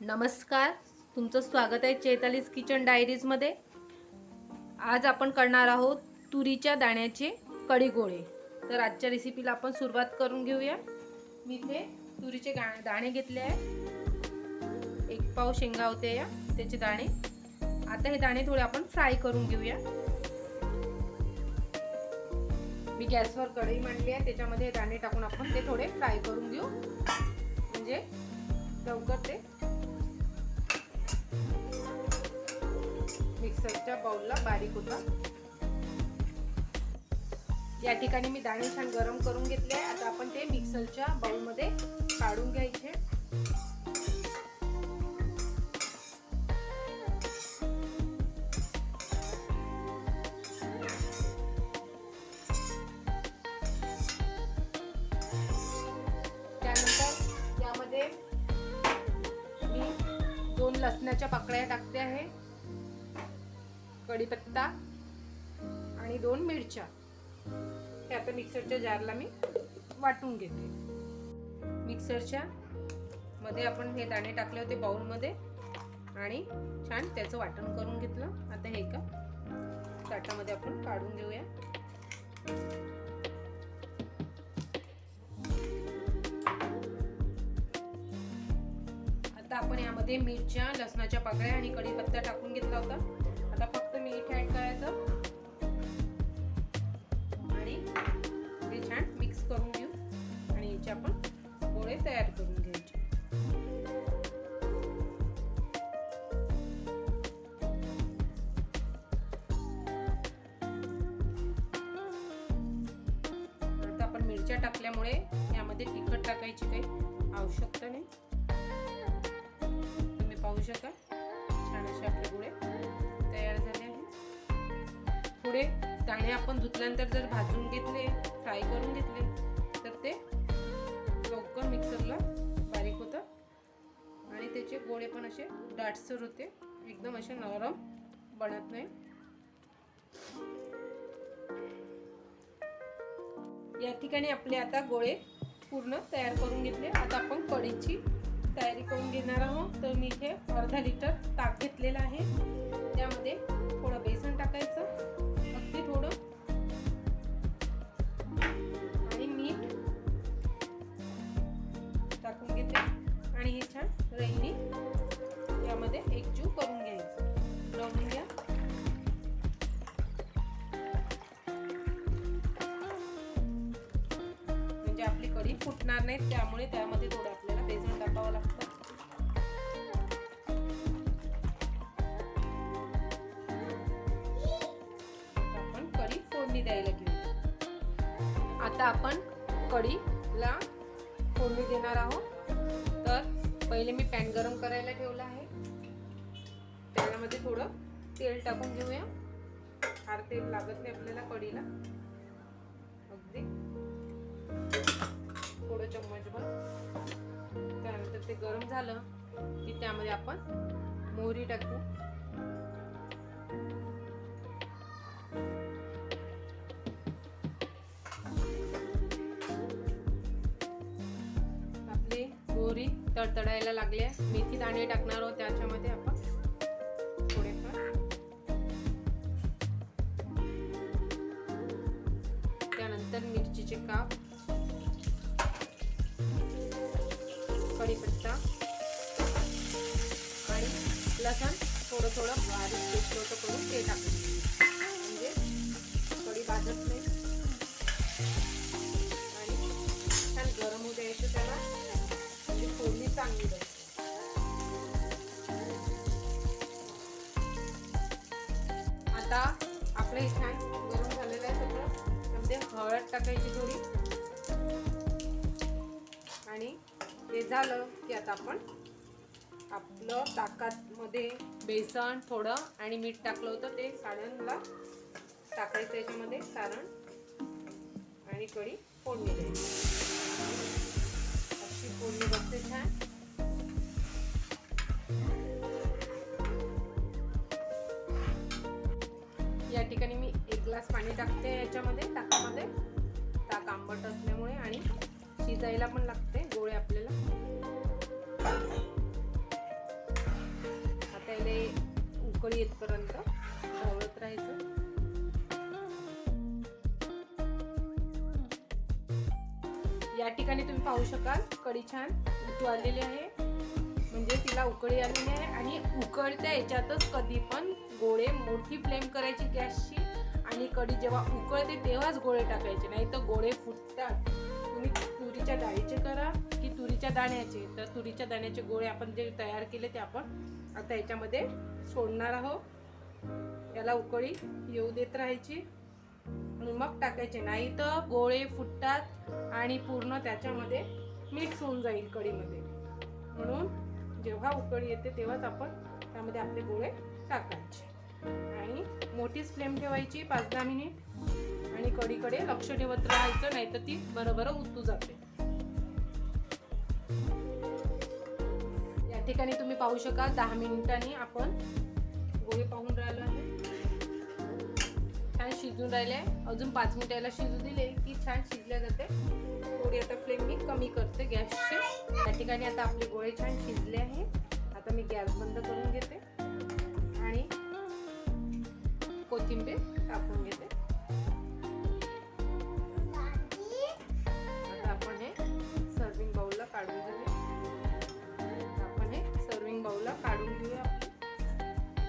नमस्कार, तुमचं स्वागत आहे चैतालीस किचन डायरीजमध्ये। आज आपण करणार आहोत तुरीच्या दाण्याचे कढी गोळे। तर आजच्या रेसिपीला आपण सुरुवात करून घेऊया। मी इथे तुरीचे दाणे घेतले आहे, 1 पाव शेंगा होते या त्याचे दाणे। आता हे दाणे थोडे आपण फ्राय करून घेऊया। मी गॅसवर कढई मांडली आहे, त्याच्यामध्ये हे दाणे टाकून आपण ते थोडे फ्राय करून घेऊ, म्हणजे लवकर ते मिक्सरच्या बाउलला बारीक होतात। या ठिकाणी मी दाणे छान गरम करून घेतले आहे। आता आपण ते मिक्सरच्या बाउलमध्ये काढून घ्यायचे। त्यानंतर यामध्ये मी 2 लसणाच्या पाकळ्या टाकते आहे, कढीपत्ता आणि 2 मिरच्या। हे आता मिक्सरच्या जारला मी वाटून घेते। मिक्सरच्या मध्ये आपण हे दाणे टाकले होते बाउल मध्ये आणि छान त्याचं वाटण करून घेतलं। आता हे एका ताटामध्ये आपण काढून घेऊया। आता आपण यामध्ये मिरच्या, लसणाच्या पाकळ्या आणि कढीपत्ता टाकून घेतला होता। आता फक्त मीठ ऍड करायचं आणि हे छान मिक्स करून घेऊ आणि याचे आपण गोळे तयार करून घ्यायचे। आता आपण मिरच्या टाकल्यामुळे यामध्ये तिखट टाकायची काही आवश्यकता नाही। तुम्ही पाहू शकाल छान असे आपले गोळे तयार झाले आहे। पुढे दाणे आपण धुतल्यानंतर जर भाजून घेतले, फ्राय करून घेतले, तर ते लवकर मिक्सरला बारीक होतात आणि त्याचे गोळे पण असे दाटसर होते, एकदम असे नरम बनत नाही। या ठिकाणी आपले आता गोळे पूर्ण तयार करून घेतले। आता आपण कढीची तयारी करून घेणार आहोत। तर मी इथे अर्धा लिटर ताक घेतलेला आहे, त्यामध्ये थोडं बेसन टाकायचं, अगदी थोडं, आणि मीठ टाकून घेते आणि हे छान रईने यामध्ये एकजीव करून घ्यायचं। लावून घ्या। म्हणजे आपली कढी फुटणार नाही, त्यामुळे त्यामध्ये थोडं आपल्याला बेसन टाकावं लागतं। द्यायला घेऊ। आता आपण कढीला फोडणी देणार आहोत। तर पहिले मी पॅन गरम करायला ठेवला आहे, त्यामध्ये थोडं तेल टाकून घेऊया। फार तेल लागत नाही आपल्याला कढीला, अगदी थोडं चम्मचभर। त्यानंतर ते गरम झालं की त्यामध्ये आपण मोहरी टाकू, मोहरी तडतडायला लागल्या। मेथी दाणे टाकणार आहोत त्याच्यामध्ये आपण थोडेफार। त्यानंतर मिरचीचे काप, कढीपत्ता आणि लसण थोडं थोडं बारीक पेस्ट करून ते टाकायचं, म्हणजे कढी भाजत नाही आणि छान गरम होऊ द्यायचं त्याला, फोडणी चांगली द्यायची। आता आपलं हे छान गरम झालेलं आहे सगळं। त्यामध्ये हळद टाकायची थोडी, आणि ते झालं की आता आपण आपलं ताकामध्ये बेसन थोडं आणि मीठ टाकलं होतं ते सारणला टाकायचं, याच्यामध्ये सारण आणि कढी फोडणी द्यायची। फोडणी बसते छान। या ठिकाणी मी 1 ग्लास पाणी टाकते याच्यामध्ये, ताकामध्ये। ताक आंबट असल्यामुळे आणि शिजायला पण लागते गोळे आपल्याला। पहिले उकळी येतपर्यंत ढवळत राहायचं. या ठिकाणी तुम्ही पाहू शकाल कढी छान उतू आलेली आहे, म्हणजे तिला उकळी आलेली आहे. आणि उकळत्या याच्यातच कधी पण गोळे मोठी फ्लेम करायची गॅसची, आणि कढी जेव्हा उकळते तेव्हाच गोळे टाकायचे, नाही तर गोळे फुटतात. तुम्ही तुरीच्या डाळीचे करा की तुरीच्या दाण्याचे, तर तुरीच्या दाण्याचे गोळे आपण जे तयार केले ते आपण आता याच्यामध्ये सोडणार आहोत. याला उकळी येऊ देत राहायची आणि मग टाकायचे, नाही तर गोळे फुटतात आणि पूर्ण त्याच्यामध्ये मिक्स होऊन जाईल कढीमध्ये. म्हणून जेव्हा उकळी येते तेव्हाच आपण त्यामध्ये आपले गोळे टाकायचे आणि मोठीच फ्लेम ठेवायची 5-10 मिनिट, आणि कढीकडे लक्ष ठेवत राहायचं, नाही तर ती बरोबर उतू जाते. या ठिकाणी तुम्ही पाहू शकाल 10 मिनिटांनी आपण गोळे पाहून राहिलो आहे, छान शिजून राहिले. अजून 5 मिनिटाला शिजू दिले की छान शिजल्या जाते. थोडी आता फ्लेम मी कमी करते गॅसची. या ठिकाणी आता आपले गोळे छान शिजले आहे. आता मी गॅस बंद करून घेते आणि कोथिंबीर टाकून घेते. आता आपण हे सर्विंग बाउलला काढून घेऊया. आपण हे सर्विंग बाउलला काढून घेऊया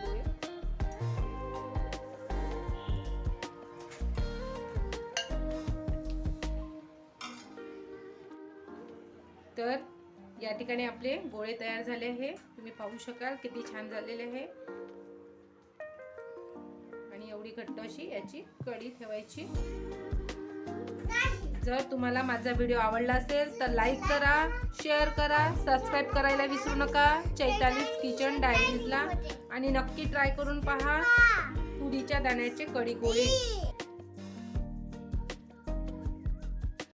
गोळे. तर या ठिकाणी आपले गोळे तयार झाले आहे. तुम्ही पाहू शकाल किती छान झालेले आहे. आणि एवढी घट्ट अशी याची कढी ठेवायची. जर तुम्हाला माझा व्हिडिओ आवडला असेल तर लाईक करा, शेअर करा, सबस्क्राईब करायला विसरू नका चैतालीस किचन डायरीजला. आणि नक्की ट्राय करून पहा तुरीच्या दाण्याचे कढी गोळे.